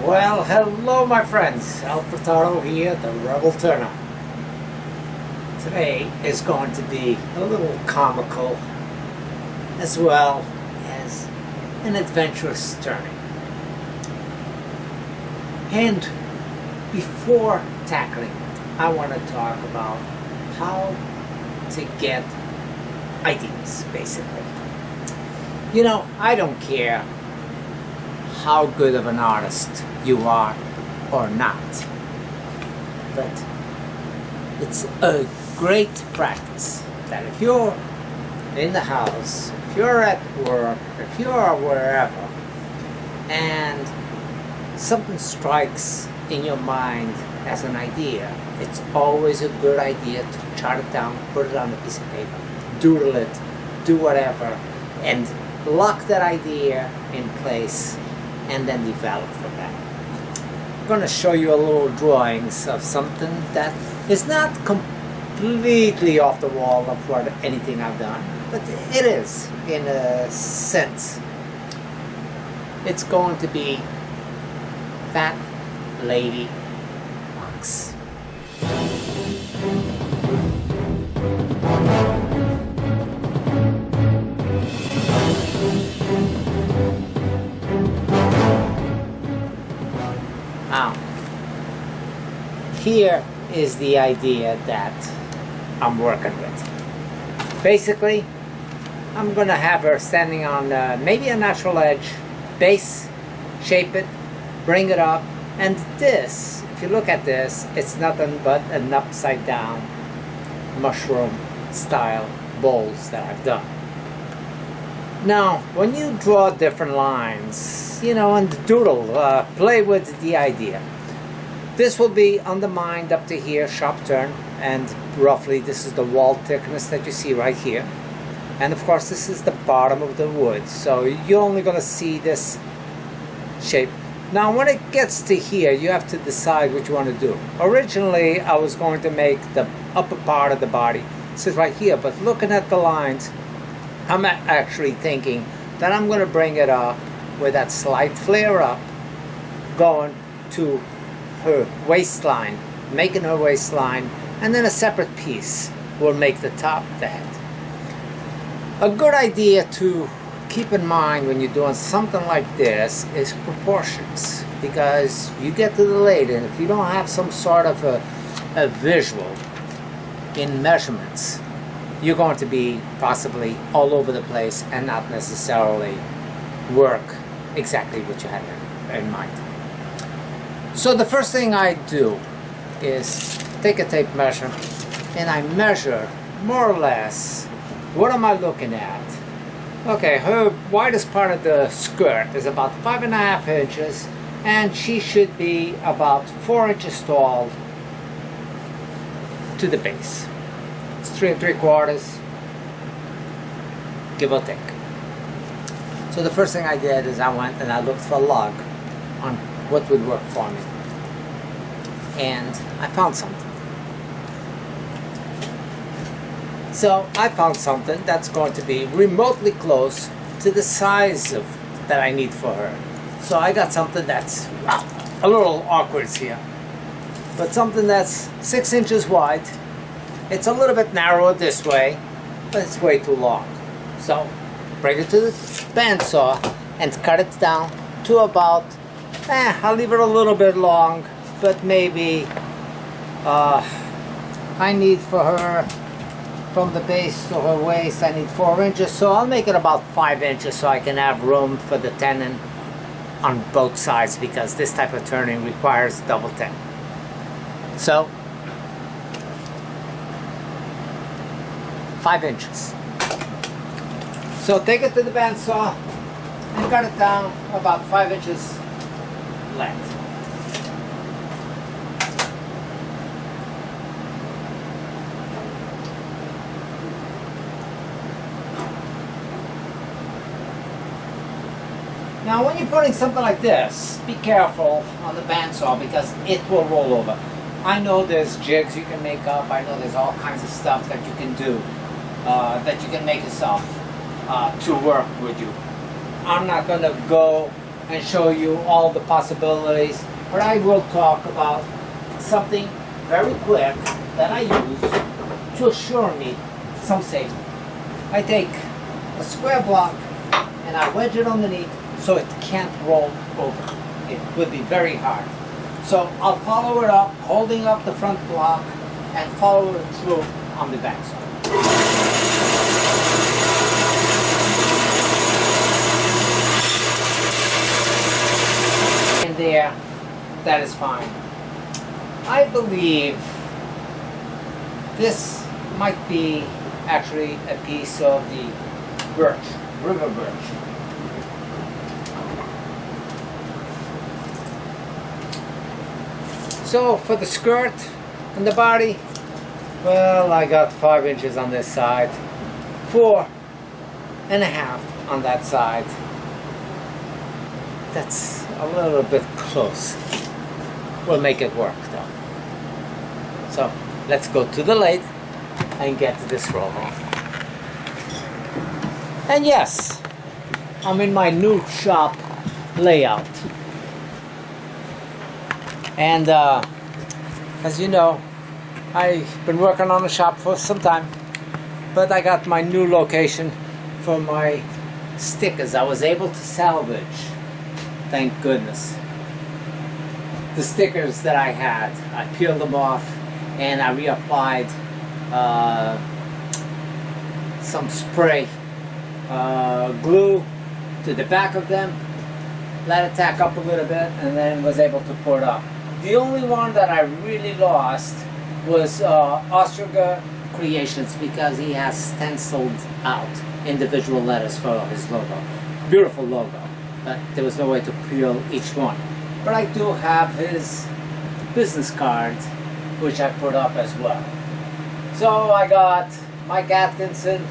Well, hello my friends, Furtado here, the Rebel Turner. Today is going to be a little comical as well as an adventurous turning. And before tackling it, I want to talk about how to get ideas, basically. You know, I don't care how good of an artist you are or not, but it's a great practice that if you're in the house, if you're at work, if you're wherever, and something strikes in your mind as an idea, it's always a good idea to jot it down, put it on a piece of paper, doodle it, do whatever, and lock that idea in place and then develop from that. I'm going to show you a little drawings of something that is not completely off the wall of what anything I've done, but it is in a sense. It's going to be Fat Lady Box. Now, here is the idea that I'm working with. Basically, I'm going to have her standing on maybe a natural edge, base, shape it, bring it up, and this, if you look at this, it's nothing but an upside down mushroom style bowls that I've done. Now, when you draw different lines, you know, and doodle, play with the idea. This will be undermined up to here, sharp turn, and roughly this is the wall thickness that you see right here. And of course this is the bottom of the wood, so you're only going to see this shape. Now when it gets to here, you have to decide what you want to do. Originally I was going to make the upper part of the body sit right here, but looking at the lines, I'm actually thinking that I'm going to bring it up with that slight flare up going to her waistline, making her waistline, and then a separate piece will make the top of the head. A good idea to keep in mind when you're doing something like this is proportions, because you get to the lady and if you don't have some sort of a visual in measurements, you're going to be possibly all over the place and not necessarily work exactly what you had in mind. So the first thing I do is take a tape measure and I measure more or less what am I looking at. Okay, her widest part of the skirt is about 5.5 inches and she should be about 4 inches tall to the base. It's 3 3/4, give or take. So the first thing I did is I went and I looked for a log on what would work for me. And I found something. So I found something that's going to be remotely close to the size of that I need for her. So I got something that's a little awkward here, but something that's 6 inches wide. It's a little bit narrower this way, but it's way too long. So bring it to the bandsaw and cut it down to about, I'll leave it a little bit long, but maybe I need for her from the base to her waist, I need 4 inches, so I'll make it about 5 inches so I can have room for the tenon on both sides, because this type of turning requires double tenon. So 5 inches. So take it to the bandsaw and cut it down about 5 inches length. Now when you're putting something like this, be careful on the bandsaw because it will roll over. I know there's jigs you can make up, I know there's all kinds of stuff that you can do, that you can make yourself to work with you. I'm not going to go and show you all the possibilities, but I will talk about something very quick that I use to assure me some safety. I take a square block and I wedge it underneath so it can't roll over. It would be very hard. So I'll follow it up, holding up the front block and follow it through on the back side. In there, that is fine. I believe this might be actually a piece of the birch, River Birch. So for the skirt and the body, well, I got 5 inches on this side, 4.5 on that side. That's a little bit close. We'll make it work though. So let's go to the lathe and get this rolling. And yes, I'm in my new shop layout. And as you know, I've been working on the shop for some time, but I got my new location for my stickers. I was able to salvage, thank goodness, the stickers that I had. I peeled them off and I reapplied some spray glue to the back of them, let it tack up a little bit, and then was able to pour it up. The only one that I really lost was Ostriger Creations, because he has stenciled out individual letters for his logo. Beautiful logo, but there was no way to peel each one. But I do have his business card, which I put up as well. So I got Mike Atkinson,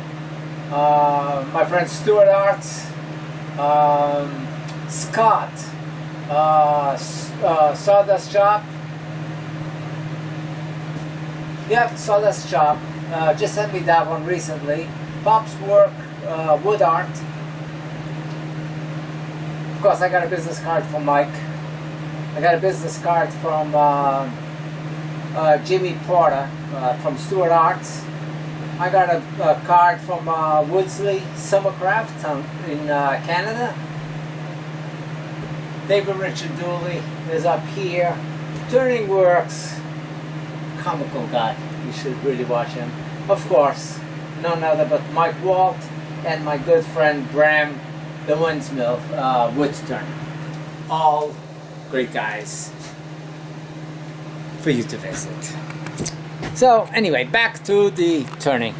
my friend Stuart Arts, Scott, Sawdust Shop. Yep, Sawdust Shop. Just sent me that one recently. Bob's Work, Wood Art. Of course, I got a business card from Mike. I got a business card from Jimmy Porter from Stuart Arts. I got a card from Woodsley Summercraft in Canada. David Richard Dooley is up here. Turning Works, comical guy. You should really watch him. Of course, none other but Mike Walt and my good friend Bram, the Windsmill wood turner. All great guys for you to visit. So anyway, back to the turning.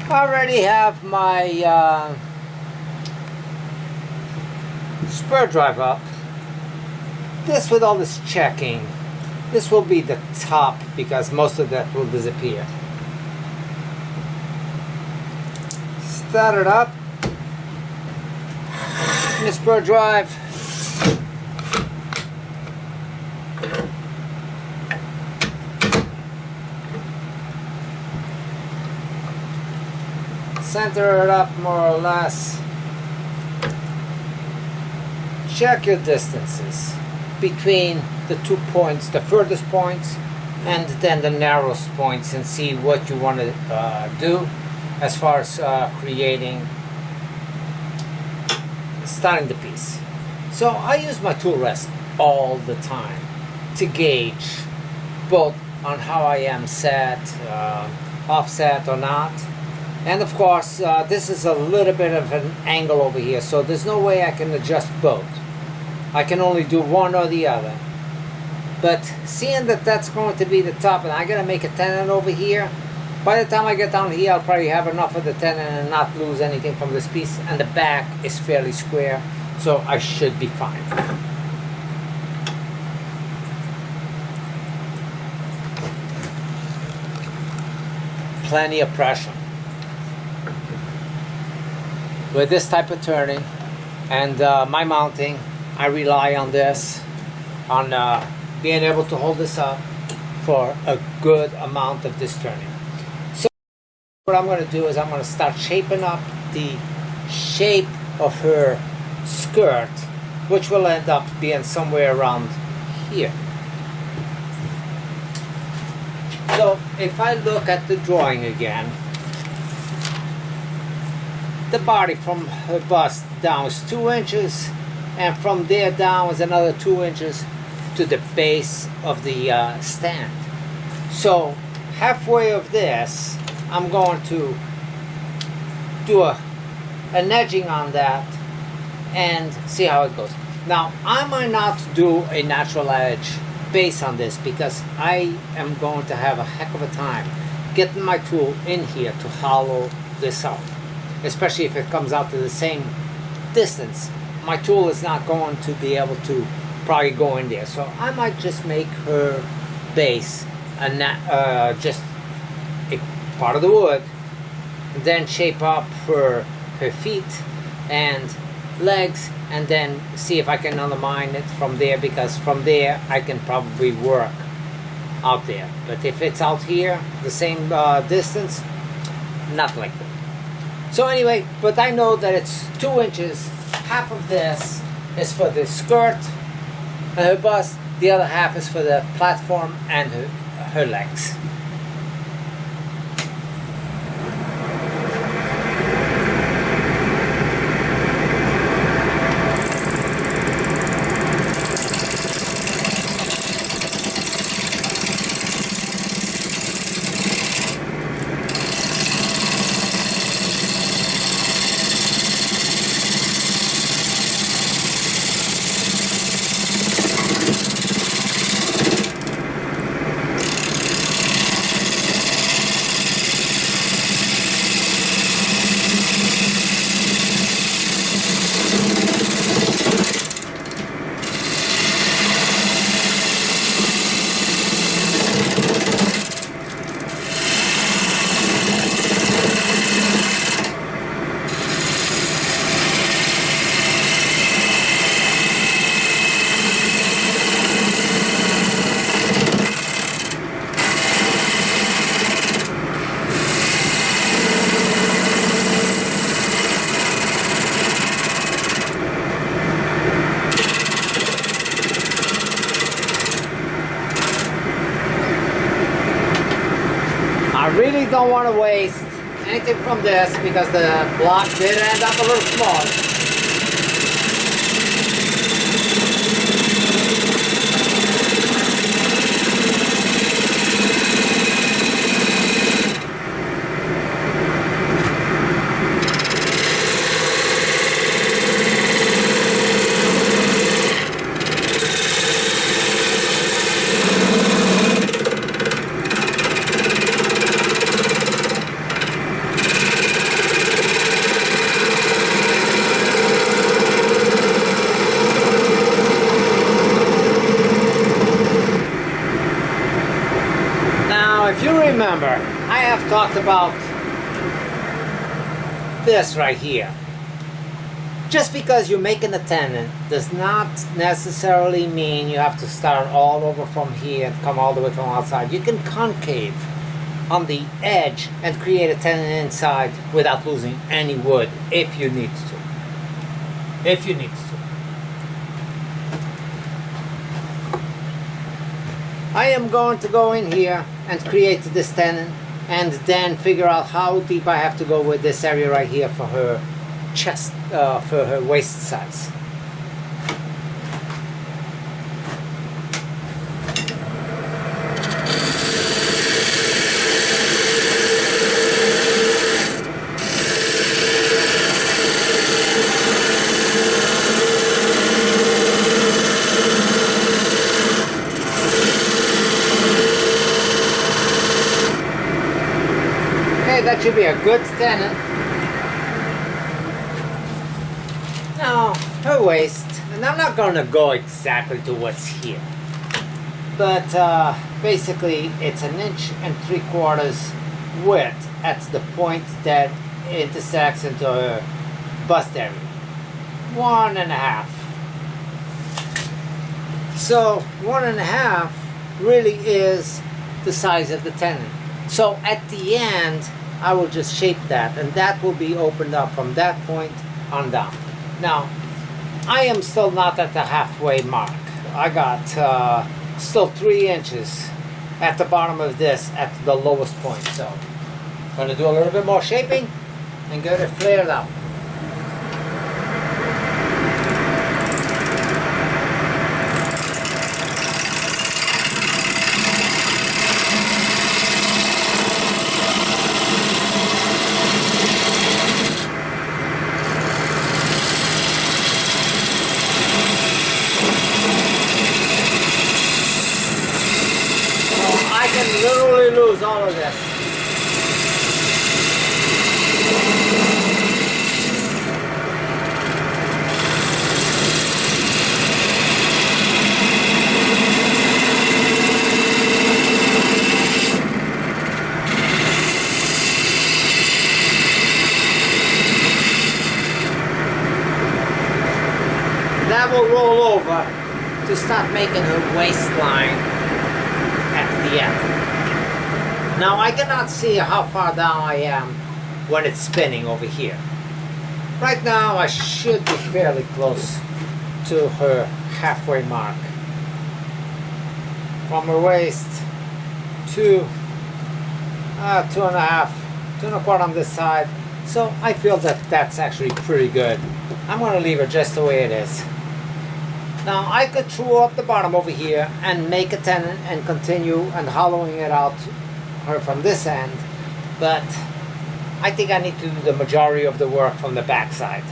I already have my spur drive up. This, with all this checking, this will be the top because most of that will disappear. Start it up. The spur drive. Center it up more or less. Check your distances between the 2 points, the furthest points and then the narrowest points, and see what you want to do as far as starting the piece. So I use my tool rest all the time to gauge both on how I am set, offset or not. And of course, this is a little bit of an angle over here, so there's no way I can adjust both. I can only do one or the other. But seeing that that's going to be the top and I gotta make a tenon over here, by the time I get down here I'll probably have enough of the tenon and not lose anything from this piece, and the back is fairly square, so I should be fine. Plenty of pressure. With this type of turning and my mounting, I rely on this, on being able to hold this up for a good amount of this turning. So what I'm going to do is I'm going to start shaping up the shape of her skirt, which will end up being somewhere around here. So if I look at the drawing again, the body from her bust down is 2 inches, and from there down is another 2 inches to the base of the stand. So halfway of this, I'm going to do an edging on that and see how it goes. Now, I might not do a natural edge base on this because I am going to have a heck of a time getting my tool in here to hollow this out, especially if it comes out to the same distance. My tool is not going to be able to probably go in there, so I might just make her base just a part of the wood, then shape up for her feet and legs, and then see if I can undermine it from there, because from there I can probably work out there. But if it's out here the same distance, not like that. So anyway, but I know that it's 2 inches. Half of this is for the skirt and her bust, the other half is for the platform and her legs. I really don't want to waste anything from this because the block did end up a little small. If you remember, I have talked about this right here. Just because you're making a tenon does not necessarily mean you have to start all over from here and come all the way from outside. You can concave on the edge and create a tenon inside without losing any wood if you need to. If you need to. I am going to go in here and create this tenon and then figure out how deep I have to go with this area right here for her chest, for her waist size. That should be a good tenon. Now, her waist, and I'm not going to go exactly to what's here, but basically it's 1 3/4 width at the point that intersects into her bust area. 1.5. So 1.5 really is the size of the tenon. So at the end, I will just shape that, and that will be opened up from that point on down. Now, I am still not at the halfway mark. I got still 3 inches at the bottom of this at the lowest point. So I'm going to do a little bit more shaping and get it flared up. Literally lose all of this. That will roll over to start making her waistline at the end. Now I cannot see how far down I am when it's spinning over here. Right now I should be fairly close to her halfway mark. From her waist to 2.5, 2.25 on this side. So I feel that that's actually pretty good. I'm going to leave her just the way it is. Now I could true up the bottom over here and make a tenon and continue and hollowing it out her from this end, but I think I need to do the majority of the work from the back side.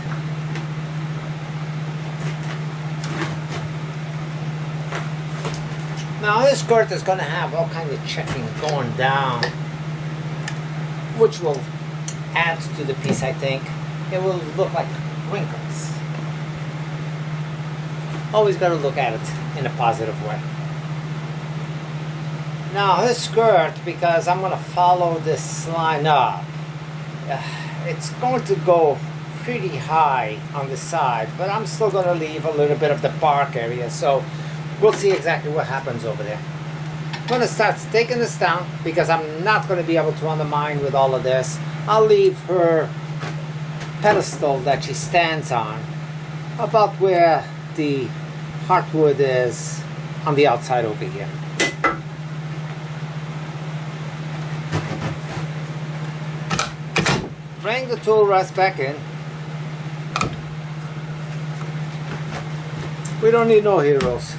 Now this skirt is going to have all kinds of checking going down, which will add to the piece. I think it will look like wrinkles. Always got to look at it in a positive way. Now his skirt, because I'm going to follow this line up, it's going to go pretty high on the side, but I'm still going to leave a little bit of the bark area, so we'll see exactly what happens over there. I'm going to start taking this down because I'm not going to be able to undermine with all of this. I'll leave her pedestal that she stands on about where the heartwood is on the outside over here. Bring the tool rest back in. We don't need no heroes.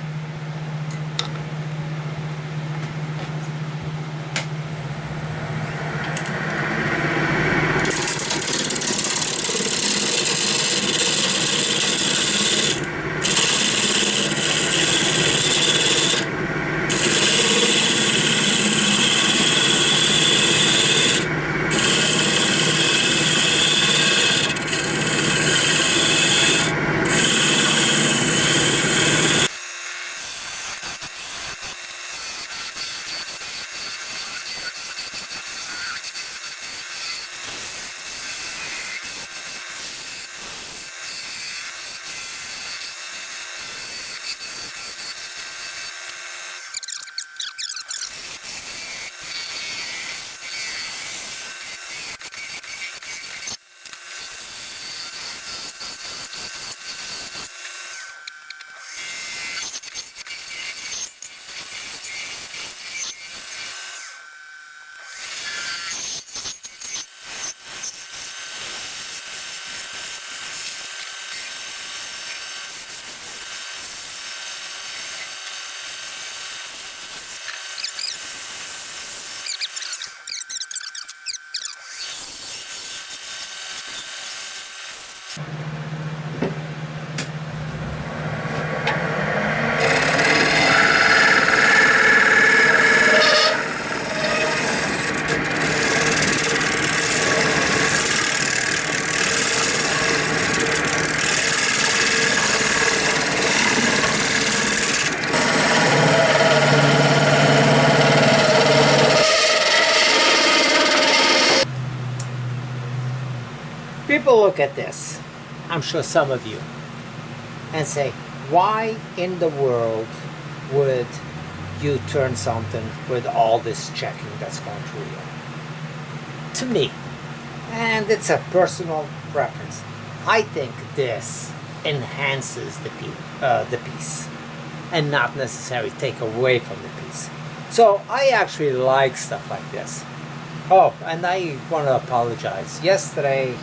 People look at this, I'm sure some of you, and say, why in the world would you turn something with all this checking that's going through you? to me, and it's a personal preference, I think this enhances the piece and not necessarily take away from the piece. So I actually like stuff like this. Oh, and I want to apologize. Yesterday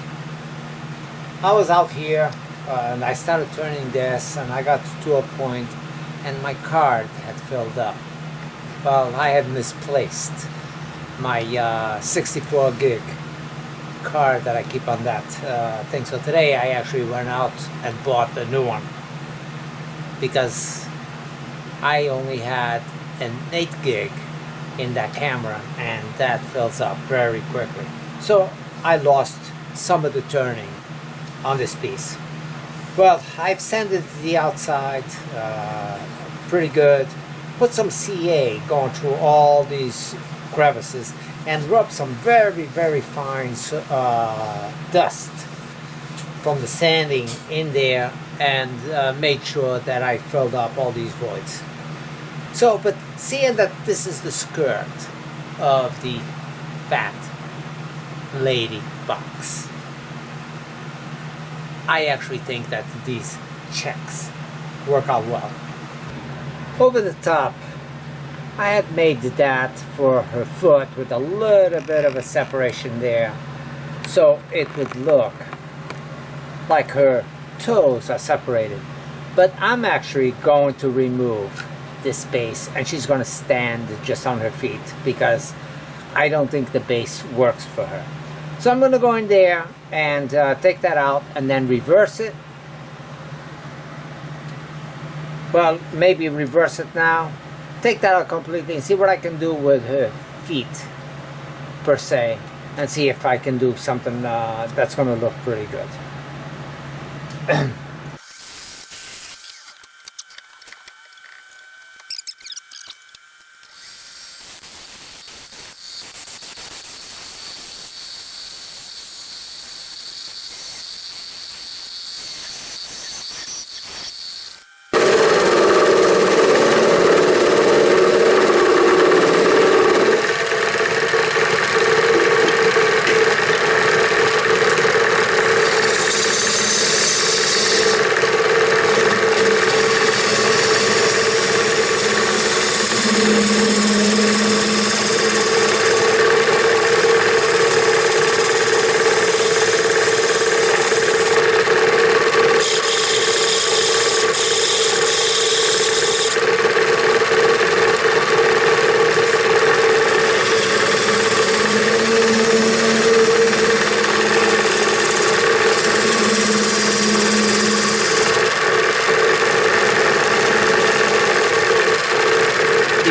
I was out here and I started turning this, and I got to a point and my card had filled up. Well, I had misplaced my 64 gig card that I keep on that thing. So today I actually went out and bought a new one because I only had an 8 gig in that camera, and that fills up very quickly. So I lost some of the turning on this piece. Well, I've sanded the outside pretty good, put some CA going through all these crevices, and rubbed some very, very fine dust from the sanding in there, and made sure that I filled up all these voids. So, but seeing that this is the skirt of the Phat lady box, I actually think that these checks work out well. Over the top, I had made that for her foot with a little bit of a separation there, so it would look like her toes are separated. But I'm actually going to remove this base, and she's going to stand just on her feet because I don't think the base works for her. So I'm going to go in there and take that out and then reverse it. Well, maybe reverse it now, take that out completely, and see what I can do with her feet per se, and see if I can do something that's going to look pretty good.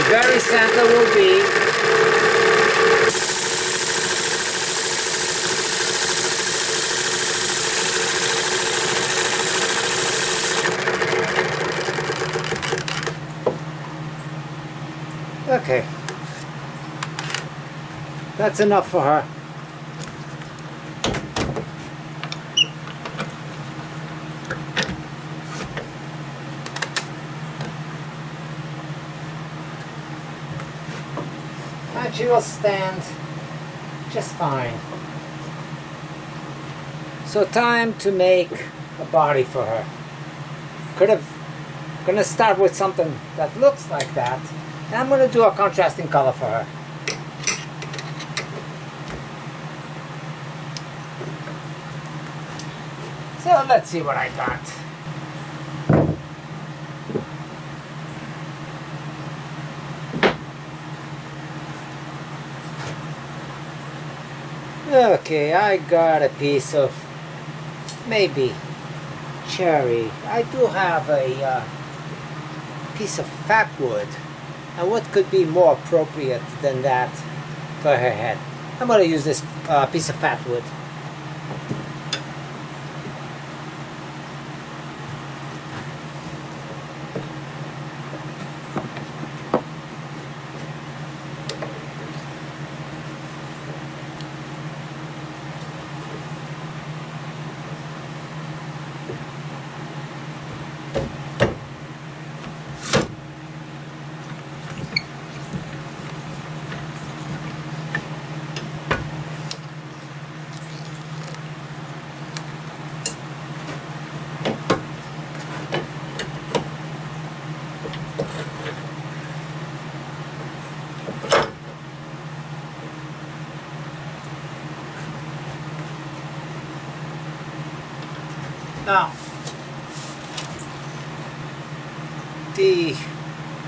Very center will be okay. That's enough for her. And she will stand just fine. So time to make a body for her. Gonna start with something that looks like that, and I'm gonna do a contrasting color for her. So let's see what I got. Okay, I got a piece of maybe cherry. I do have a piece of Phat wood, and what could be more appropriate than that for her head? I'm going to use this piece of Phat wood. Now, the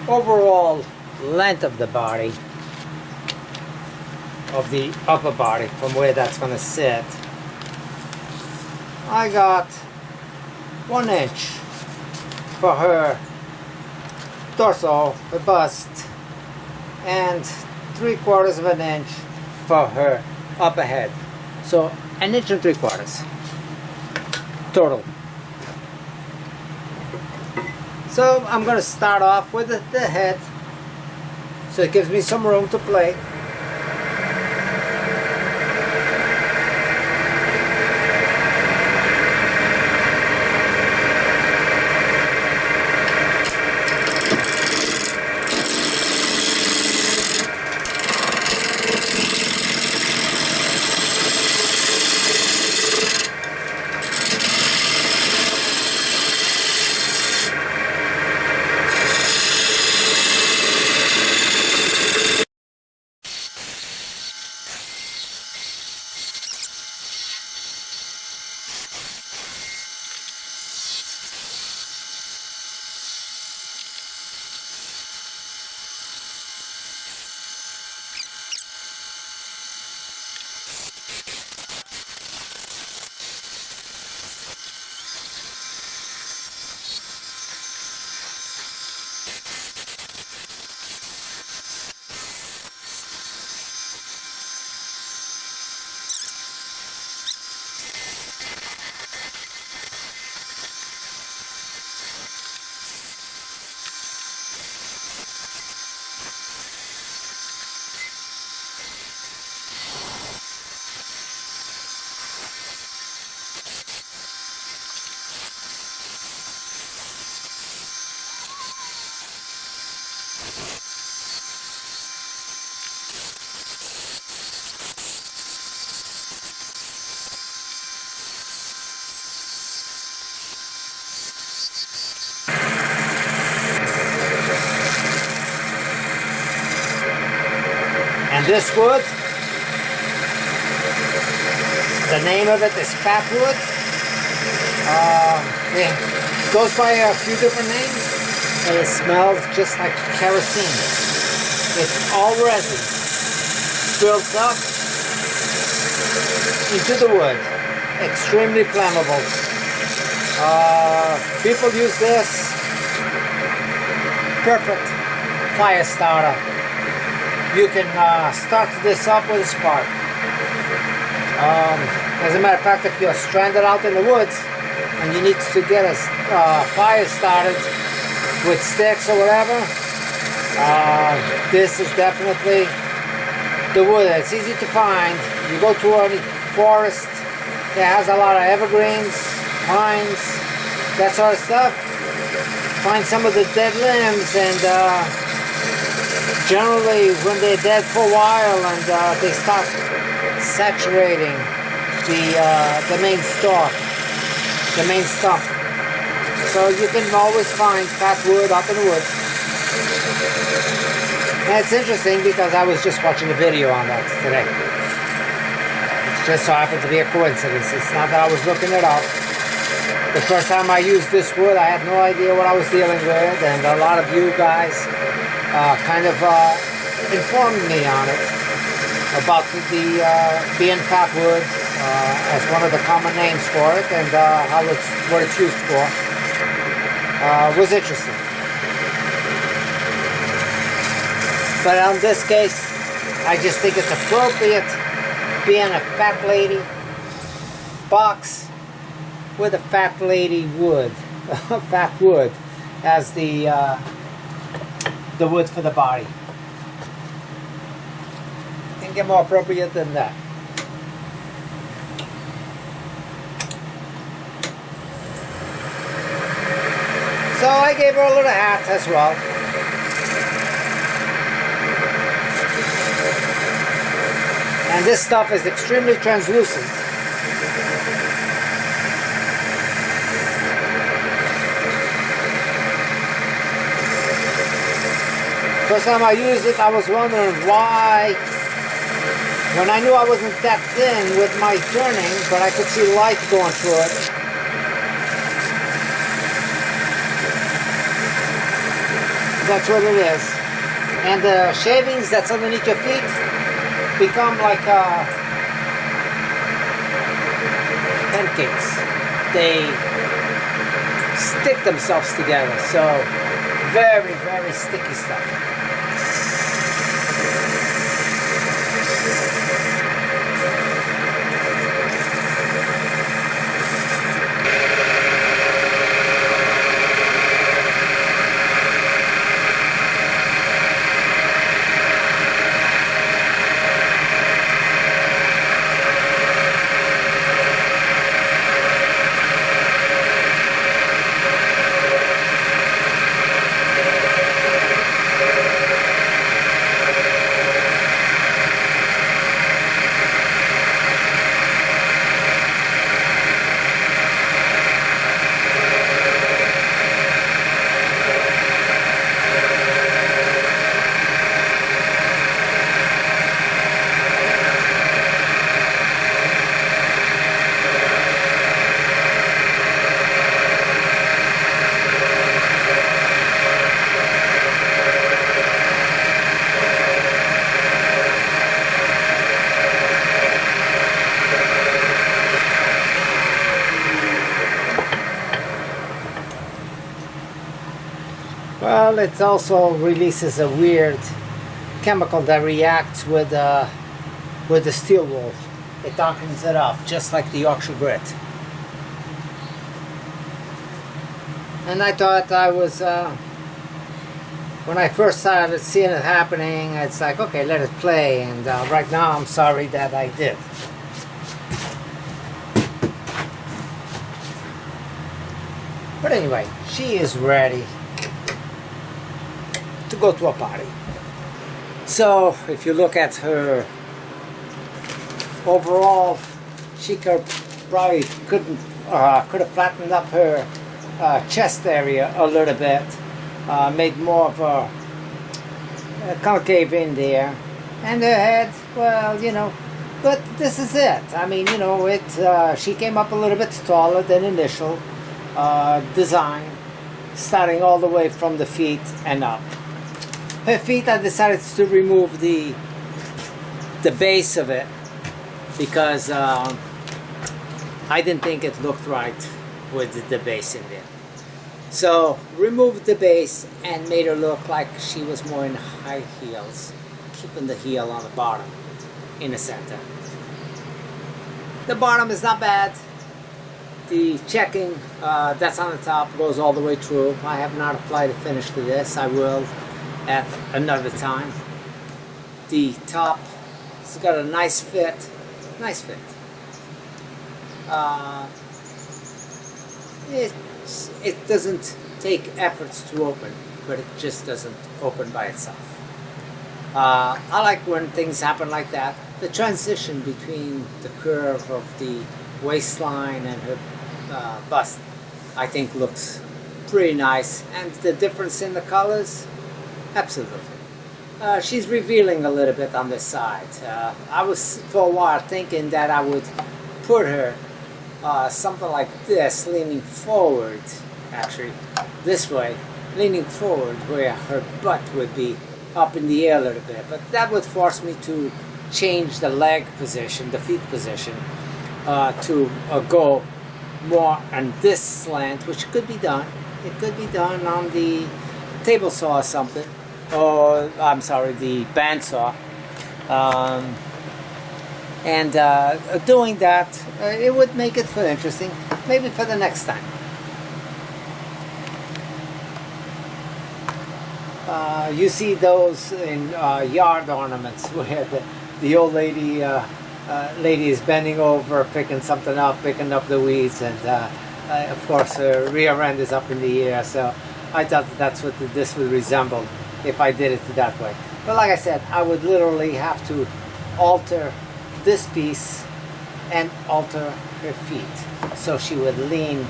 overall length of the body, of the upper body, from where that's going to sit, I got 1 inch for her torso, her bust, and 3/4 of an inch for her upper head. So 1 inch and 3/4 total. So I'm going to start off with the head, so it gives me some room to play. And this wood, the name of it is Phat wood. It goes by a few different names, and it smells just like kerosene. It's all resin built up into the wood. Extremely flammable. People use this. Perfect fire starter. You can start this up with a spark. As a matter of fact, if you're stranded out in the woods and you need to get a fire started with sticks or whatever, this is definitely the wood. It's easy to find. You go to a forest that has a lot of evergreens, pines, that sort of stuff. Find some of the dead limbs, and generally when they're dead for a while and they start saturating the main stalk, the main stump. So you can always find Phat wood up in the woods. And it's interesting because I was just watching a video on that today. It just so happened to be a coincidence. It's not that I was looking it up. The first time I used this wood, I had no idea what I was dealing with, and a lot of you guys kind of informed me on it, about the being Phat wood as one of the common names for it, and what it's used for. Was interesting. But in this case, I just think it's appropriate, being a Phat lady box with a Phat lady wood, Phat wood, as the wood for the body. Can't get more appropriate than that. So I gave her a little hat as well. And this stuff is extremely translucent. First time I used it, I was wondering why, when I knew I wasn't that thin with my turning, but I could see light going through it. That's what it is. And the shavings that's underneath your feet become like pancakes. They stick themselves together. So very, very sticky stuff. Well, it also releases a weird chemical that reacts with the steel wool. It darkens it up, just like the Yorkshire grit. And I thought I was, when I first started seeing it happening, it's like, okay, let it play. And right now, I'm sorry that I did. But anyway, she is ready to go to a party. So if you look at her overall, she could have flattened up her chest area a little bit, made more of a concave in there, and her head, well, you know, but this is it. I mean, you know, she came up a little bit taller than initial design, starting all the way from the feet and up. Her feet, I decided to remove the base of it because I didn't think it looked right with the base in there. So removed the base and made her look like she was more in high heels, keeping the heel on the bottom in the center. The bottom is not bad. The checking that's on the top goes all the way through. I have not applied a finish to this. I will at another time. The top, it's got a nice fit. Nice fit. It doesn't take efforts to open, but it just doesn't open by itself. I like when things happen like that. The transition between the curve of the waistline and her bust, I think looks pretty nice. And the difference in the colors, absolutely. She's revealing a little bit on this side. I was for a while thinking that I would put her something like this, leaning forward, actually this way, leaning forward where her butt would be up in the air a little bit, but that would force me to change the leg position, the feet position, to go more on this slant, which could be done. It could be done on the table saw or something, or I'm sorry, the bandsaw. Doing that, it would make it feel interesting, maybe for the next time. You see those in yard ornaments where the old lady is bending over, picking something up, picking up the weeds, and of course her rear end is up in the air. So I thought that's what this would resemble if I did it that way. But like I said, I would literally have to alter this piece and alter her feet so she would lean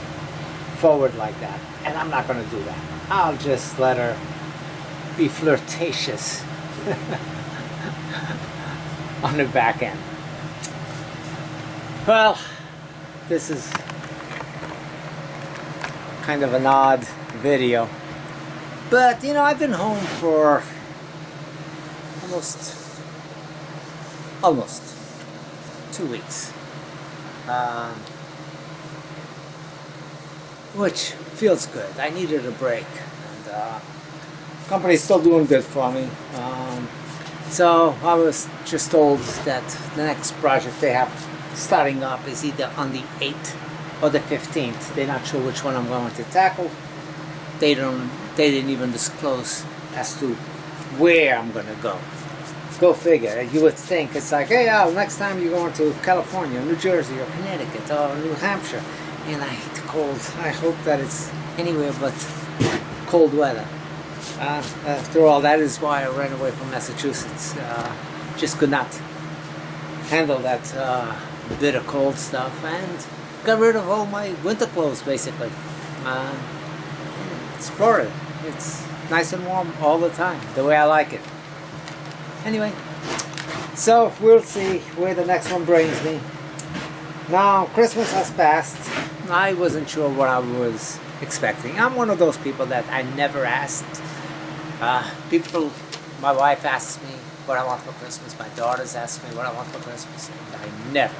forward like that, and I'm not going to do that. I'll just let her be flirtatious on the back end. Well, this is kind of an odd video, But you know, I've been home for almost 2 weeks, which feels good. I needed a break, and company's still doing good for me. So I was just told that the next project they have starting up is either on the 8th or the 15th. They're not sure which one I'm going to tackle. They didn't even disclose as to where I'm gonna go. Go figure. You would think it's like, hey, next time you're going to California, New Jersey, or Connecticut, or New Hampshire, and I hate the cold. I hope that it's anywhere but cold weather. After all, that is why I ran away from Massachusetts. Just could not handle that bitter cold stuff, and got rid of all my winter clothes, basically. It's Florida. It's nice and warm all the time, the way I like it. Anyway, so we'll see where the next one brings me. Now, Christmas has passed. I wasn't sure what I was expecting. I'm one of those people that I never asked. My wife asks me what I want for Christmas. My daughters ask me what I want for Christmas. And I never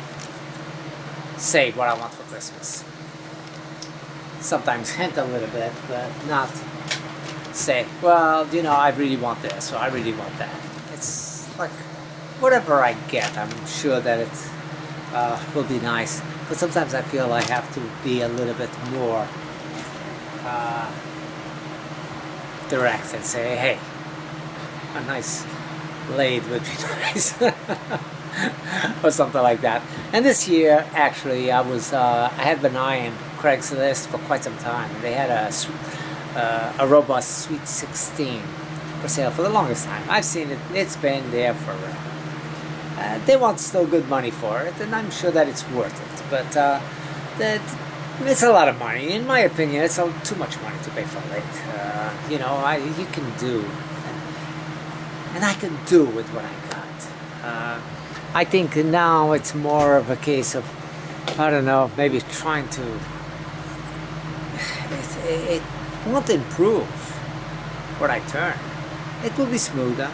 say what I want for Christmas. Sometimes hint a little bit, but not say, well, you know, I really want this, or I really want that. It's like, whatever I get, I'm sure that it will be nice. But sometimes I feel I have to be a little bit more direct and say, hey, a nice blade would be nice. Or something like that. And this year, actually, I had been eyeing Craigslist for quite some time. They had a robust Sweet 16 for sale for the longest time. I've seen it. It's been there forever. They want still good money for it, and I'm sure that it's worth it. But it's a lot of money. In my opinion, it's too much money to pay for late. You know, you can do, and I can do with what I got. I think now it's more of a case of, I don't know, maybe trying to, it won't improve what I turn. It will be smoother,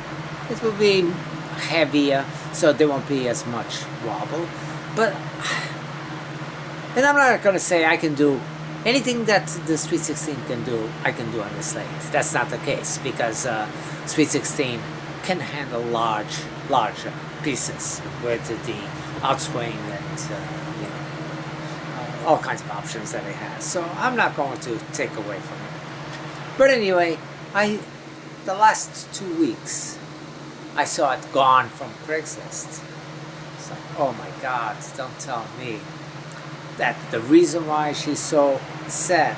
it will be heavier, so there won't be as much wobble. But, and I'm not going to say I can do anything that the Sweet 16 can do, I can do on the slate. That's not the case, because Sweet 16 can handle larger pieces with the outswing and you know, all kinds of options that it has. So I'm not going to take away from it. But anyway, the last 2 weeks I saw it gone from Craigslist. It's like, oh my God, don't tell me that the reason why she's so set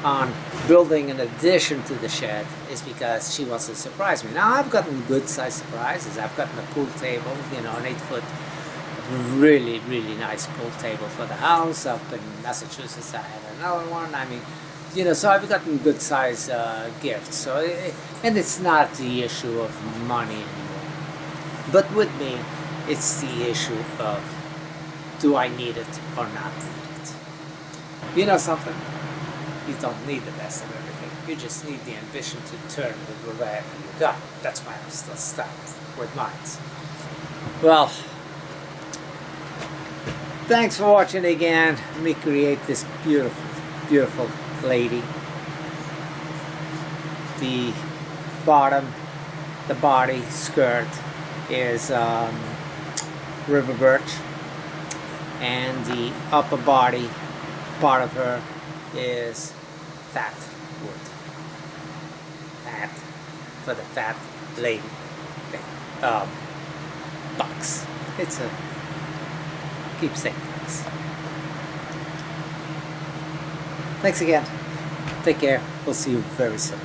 on building an addition to the shed is because she wants to surprise me. Now, I've gotten good sized surprises. I've gotten a pool table, you know, an 8-foot, really, really nice pool table for the house. Up in Massachusetts, I had another one. I mean, you know, so I've gotten good sized gifts. So, and it's not the issue of money anymore. But with me, it's the issue of, do I need it or not need it? You know something? You don't need the best of everything. You just need the ambition to turn with whatever you got. That's why I'm still stuck with mine. Well, thanks for watching again. Let me create this beautiful, beautiful lady. The body skirt is River Birch, and the upper body part of her is Phat wood. Phat for the fat lady box. It's a keepsake box. Thanks again. Take care. We'll see you very soon.